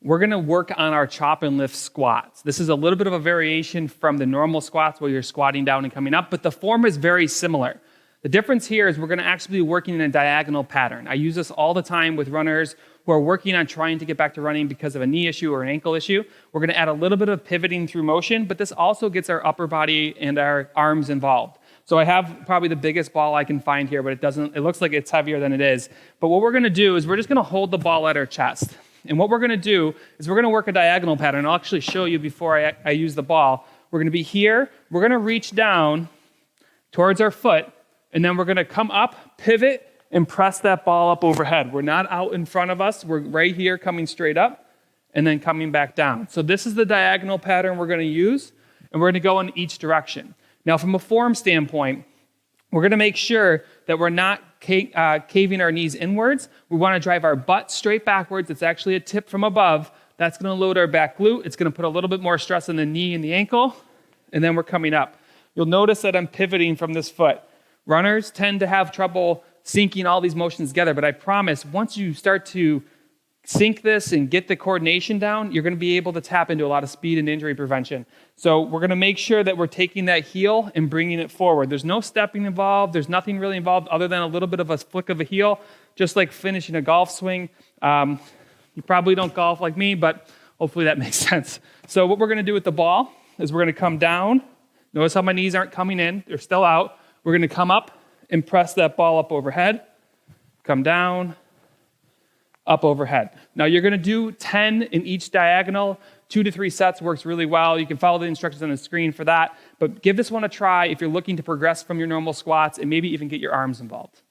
we're gonna work on our chop and lift squats. This is a little bit of a variation from the normal squats where you're squatting down and coming up, but the form is very similar. The difference here is we're gonna actually be working in a diagonal pattern. I use this all the time with runners who are working on trying to get back to running because of a knee issue or an ankle issue. We're gonna add a little bit of pivoting through motion, but this also gets our upper body and our arms involved. So I have probably the biggest ball I can find here, but it looks like it's heavier than it is. But what we're gonna do is we're just gonna hold the ball at our chest. And what we're gonna do is we're gonna work a diagonal pattern. I'll actually show you before I use the ball. We're gonna be here, we're gonna reach down towards our foot, and then we're gonna come up, pivot, and press that ball up overhead. We're not out in front of us, we're right here coming straight up, and then coming back down. So this is the diagonal pattern we're gonna use, and we're gonna go in each direction. Now from a form standpoint, we're gonna make sure that we're not caving our knees inwards. We wanna drive our butt straight backwards. It's actually a tip from above. That's gonna load our back glute. It's gonna put a little bit more stress on the knee and the ankle, and then we're coming up. You'll notice that I'm pivoting from this foot. Runners tend to have trouble syncing all these motions together, but I promise once you start to sync this and get the coordination down, you're gonna be able to tap into a lot of speed and injury prevention. So we're gonna make sure that we're taking that heel and bringing it forward. There's no stepping involved. There's nothing really involved other than a little bit of a flick of a heel, just like finishing a golf swing. You probably don't golf like me, but hopefully that makes sense. So what we're gonna do with the ball is we're gonna come down. Notice how my knees aren't coming in, they're still out. We're gonna come up and press that ball up overhead, come down, up overhead. Now you're gonna do 10 in each diagonal. 2 to 3 sets works really well. You can follow the instructions on the screen for that, but give this one a try if you're looking to progress from your normal squats and maybe even get your arms involved.